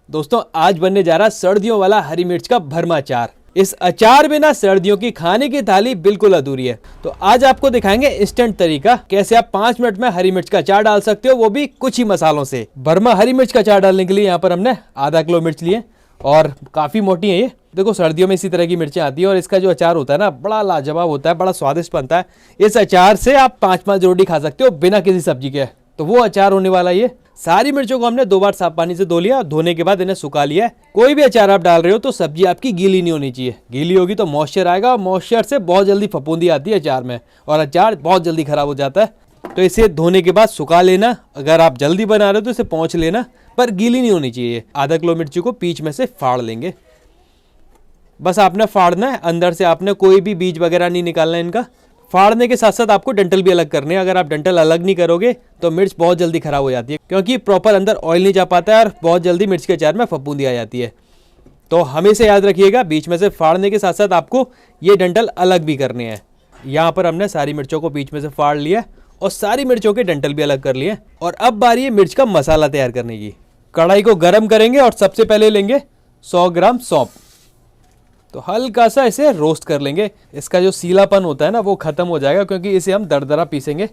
दोस्तों आज बनने जा रहा सर्दियों वाला हरी मिर्च का भरमा अचार। इस अचार बिना सर्दियों की खाने की थाली बिल्कुल अधूरी है। तो आज आपको दिखाएंगे इंस्टेंट तरीका कैसे आप 5 मिनट में हरी मिर्च का अचार डाल सकते हो, वो भी कुछ ही मसालों से। भरमा हरी मिर्च का अचार डालने के लिए यहाँ पर हमने आधा किलो मिर्च लिए और काफी मोटी है ये। देखो सर्दियों में इसी तरह की मिर्चें आती है और इसका जो अचार होता है ना बड़ा लाजवाब होता है, बड़ा स्वादिष्ट बनता है। इस अचार से आप 5-5 रोटी खा सकते हो बिना किसी सब्जी के। तो वो अचार होने वाला ये। सारी मिर्चों को हमने 2 बार साफ पानी से धो लिया। धोने के बाद इन्हें सुखा लिया। कोई भी अचार आप डाल रहे हो तो सब्जी आपकी गीली नहीं होनी चाहिए। गीली होगी तो मॉइस्चर आएगा और मॉइस्चर से बहुत जल्दी फफूंदी आती है अचार में और अचार बहुत जल्दी खराब हो जाता है। तो इसे धोने के बाद सुखा लेना। अगर आप जल्दी बना रहे हो तो इसे पोंछ लेना, पर गीली नहीं होनी चाहिए। आधा किलो मिर्ची को बीच में से फाड़ लेंगे। बस आपने फाड़ना है, अंदर से आपने कोई भी बीज वगैरह नहीं निकालना है इनका। फाड़ने के साथ साथ आपको डंठल भी अलग करने हैं। अगर आप डंठल अलग नहीं करोगे तो मिर्च बहुत जल्दी खराब हो जाती है, क्योंकि प्रॉपर अंदर ऑयल नहीं जा पाता है और बहुत जल्दी मिर्च के अचार में फफूंदी आ जाती है। तो हमेशा याद रखिएगा, बीच में से फाड़ने के साथ साथ आपको ये डंठल अलग भी करने हैं। यहाँ पर हमने सारी मिर्चों को बीच में से फाड़ लिया और सारी मिर्चों के डंठल भी अलग कर लिए। और अब बारी है मिर्च का मसाला तैयार करने की। कढ़ाई को गर्म करेंगे और सबसे पहले लेंगे 100 ग्राम सौंफ। तो हल्का सा इसे रोस्ट कर लेंगे। इसका जो सीलापन होता है ना वो खत्म हो जाएगा, क्योंकि इसे हम दरदरा पीसेंगे।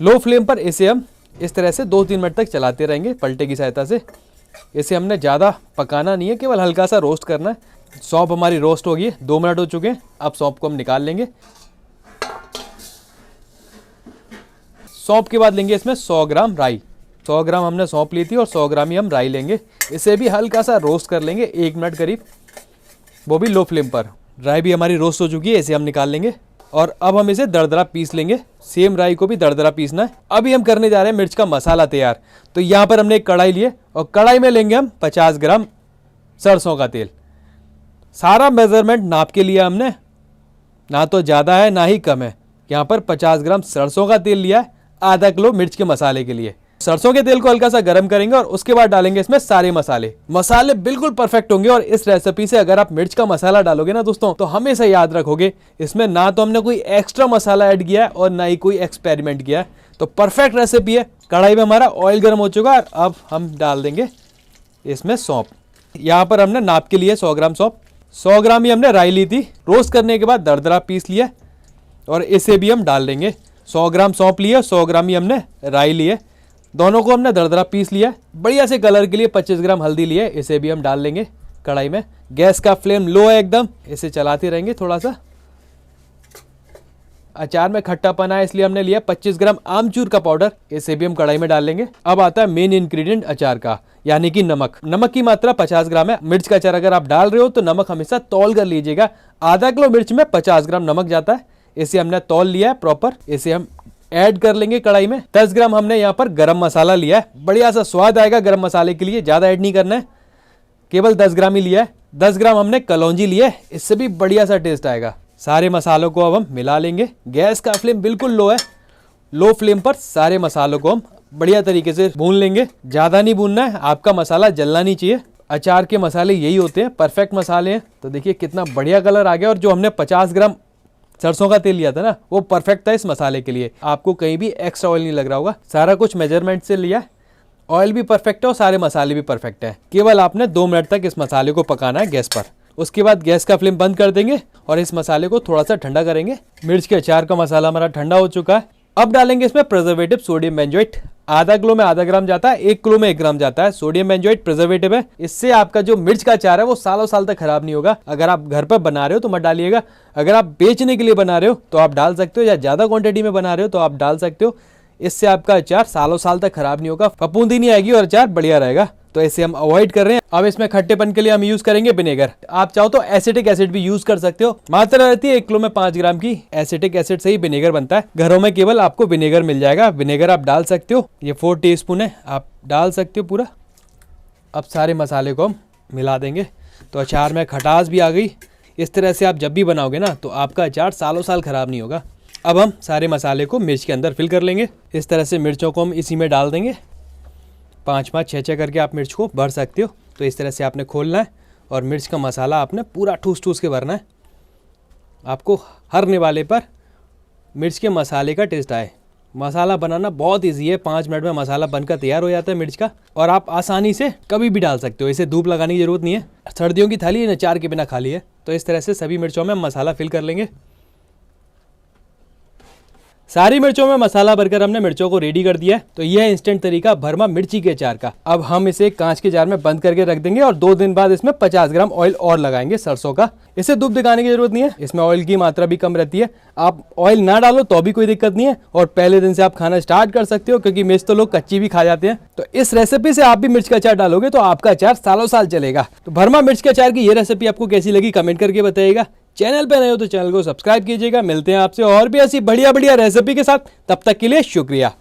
लो फ्लेम पर इसे हम इस तरह से 2-3 मिनट तक चलाते रहेंगे पलटे की सहायता से। इसे हमने ज़्यादा पकाना नहीं है, केवल हल्का सा रोस्ट करना है। सौंफ हमारी रोस्ट होगी, 2 मिनट हो चुके हैं। अब सौंफ को हम निकाल लेंगे। सौंफ के बाद लेंगे इसमें 100 ग्राम राई। 100 ग्राम हमने सौंफ ली थी और 100 ग्राम ही हम राई लेंगे। इसे भी हल्का सा रोस्ट कर लेंगे 1 मिनट करीब, वो भी लो फ्लेम पर। राई भी हमारी रोस्ट हो चुकी है, इसे हम निकाल लेंगे। और अब हम इसे दरदरा पीस लेंगे। सेम राई को भी दरदरा पीसना है। अभी हम करने जा रहे हैं मिर्च का मसाला तैयार। तो यहाँ पर हमने एक कढ़ाई लिए और कढ़ाई में लेंगे हम 50 ग्राम सरसों का तेल। सारा मेजरमेंट नाप के लिया हमने, ना तो ज़्यादा है ना ही कम है। यहाँ पर 50 ग्राम सरसों का तेल लिया है आधा किलो मिर्च के मसाले के लिए। सरसों के तेल को हल्का सा गर्म करेंगे और उसके बाद डालेंगे इसमें सारे मसाले बिल्कुल परफेक्ट होंगे। और इस रेसिपी से अगर आप मिर्च का मसाला डालोगे ना दोस्तों, तो हमेशा याद रखोगे इसमें ना तो हमने कोई एक्स्ट्रा मसाला ऐड किया है और ना ही कोई एक्सपेरिमेंट किया है। तो परफेक्ट रेसिपी है। कढ़ाई में हमारा ऑयल गर्म हो चुका है। अब हम डाल देंगे इसमें सौंफ। यहाँ पर हमने नाप के लिए 100 ग्राम सौंफ। 100 ग्राम ही हमने राई ली थी, रोस्ट करने के बाद दरदरा पीस लिया और इसे भी हम डाल देंगे। 100 ग्राम सौंफ लिए, 100 ग्राम ही हमने राई लिए, दोनों को हमने दरदरा पीस लिया। बढ़िया से कलर के लिए 25 ग्राम हल्दी लिए, इसे भी हम डाल लेंगे कढ़ाई में। गैस का फ्लेम लो है एकदम, इसे चलाते रहेंगे थोड़ा सा। अचार में खट्टापन है इसलिए हमने लिया 25 ग्राम आमचूर का पाउडर, इसे भी हम कढ़ाई में डाल लेंगे। अब आता है मेन इंग्रेडिएंट अचार का, यानी कि नमक। नमक की मात्रा 50 ग्राम है। मिर्च का अचार अगर आप डाल रहे हो तो नमक हमेशा तौल कर लीजिएगा। आधा किलो मिर्च में 50 ग्राम नमक जाता है। इसे हमने तौल लिया है प्रॉपर। इसे हम ऐड कर लेंगे कढ़ाई में। 10 ग्राम हमने यहाँ पर गरम मसाला लिया है। बढ़िया सा स्वाद आएगा गरम मसाले के लिए, ज़्यादा ऐड नहीं करना है, केवल 10 ग्राम ही लिया है। 10 ग्राम हमने कलौंजी लिया है, इससे भी बढ़िया सा टेस्ट आएगा। सारे मसालों को अब हम मिला लेंगे। गैस का फ्लेम बिल्कुल लो है। लो फ्लेम पर सारे मसालों को हम बढ़िया तरीके से भून लेंगे। ज़्यादा नहीं भूनना है, आपका मसाला जलना नहीं चाहिए। अचार के मसाले यही होते हैं, परफेक्ट मसाले हैं। तो देखिए कितना बढ़िया कलर आ गया। और जो हमने 50 ग्राम सरसों का तेल लिया था ना, वो परफेक्ट था इस मसाले के लिए। आपको कहीं भी एक्स्ट्रा ऑयल नहीं लग रहा होगा। सारा कुछ मेजरमेंट से लिया। ऑयल भी परफेक्ट है और सारे मसाले भी परफेक्ट है। केवल आपने 2 मिनट तक इस मसाले को पकाना है गैस पर। उसके बाद गैस का फ्लेम बंद कर देंगे और इस मसाले को थोड़ा सा ठंडा करेंगे। मिर्च के अचार का मसाला हमारा ठंडा हो चुका है। अब डालेंगे इसमें प्रिजर्वेटिव सोडियम बेंजोएट। आधा किलो में आधा ग्राम जाता है, 1 किलो में 1 ग्राम जाता है। सोडियम बेंजोएट प्रिजर्वेटिव है। इससे आपका जो मिर्च का अचार है वो सालों साल तक खराब नहीं होगा। अगर आप घर पर बना रहे हो तो मत डालिएगा। अगर आप बेचने के लिए बना रहे हो तो आप डाल सकते हो, या ज्यादा क्वांटिटी में बना रहे हो तो आप डाल सकते हो। इससे आपका अचार सालों साल तक खराब नहीं होगा, फफूंदी नहीं आएगी और अचार बढ़िया रहेगा। तो इसे हम अवॉइड कर रहे हैं। अब इसमें खट्टेपन के लिए हम यूज करेंगे विनेगर। आप चाहो तो एसिटिक एसिड भी यूज कर सकते हो। मात्रा रहती है 1 किलो में 5 ग्राम की। एसिटिक एसिड से ही विनेगर बनता है। घरों में केवल आपको विनेगर मिल जाएगा। विनेगर आप डाल सकते हो। ये 4 टीस्पून है, आप डाल सकते हो पूरा। अब सारे मसाले को हम मिला देंगे। तो अचार में खटास भी आ गई। इस तरह से आप जब भी बनाओगे ना तो आपका अचार सालों साल खराब नहीं होगा। अब हम सारे मसाले को मिर्च के अंदर फिल कर लेंगे। इस तरह से मिर्चों को हम इसी में डाल देंगे। 5-5, 6-6 करके आप मिर्च को भर सकते हो। तो इस तरह से आपने खोलना है और मिर्च का मसाला आपने पूरा ठूस ठूस के भरना है। आपको हर निवाले पर मिर्च के मसाले का टेस्ट आए। मसाला बनाना बहुत इजी है, 5 मिनट में मसाला बनकर तैयार हो जाता है मिर्च का, और आप आसानी से कभी भी डाल सकते हो। इसे धूप लगाने की जरूरत नहीं है। सर्दियों की थाली अचार के बिना खाली है। तो इस तरह से सभी मिर्चों में मसाला फिल कर लेंगे। सारी मिर्चों में मसाला भरकर हमने मिर्चों को रेडी कर दिया है। तो यह इंस्टेंट तरीका भरमा मिर्ची के अचार का। अब हम इसे कांच के जार में बंद करके रख देंगे और 2 दिन बाद इसमें 50 ग्राम ऑयल और लगाएंगे सरसों का। इसे धूप दिखाने की जरूरत नहीं है, इसमें ऑयल की मात्रा भी कम रहती है। आप ऑयल ना डालो तो भी कोई दिक्कत नहीं है, और पहले दिन से आप खाना स्टार्ट कर सकते हो, क्योंकि मिर्च तो लोग कच्ची भी खा जाते हैं। तो इस रेसिपी से आप भी मिर्च का अचार डालोगे तो आपका अचार सालों साल चलेगा। तो भरमा मिर्च के अचार की ये रेसिपी आपको कैसी लगी कमेंट करके बताइएगा। चैनल पे नए हो तो चैनल को सब्सक्राइब कीजिएगा। मिलते हैं आपसे और भी ऐसी बढ़िया बढ़िया रेसिपी के साथ, तब तक के लिए शुक्रिया।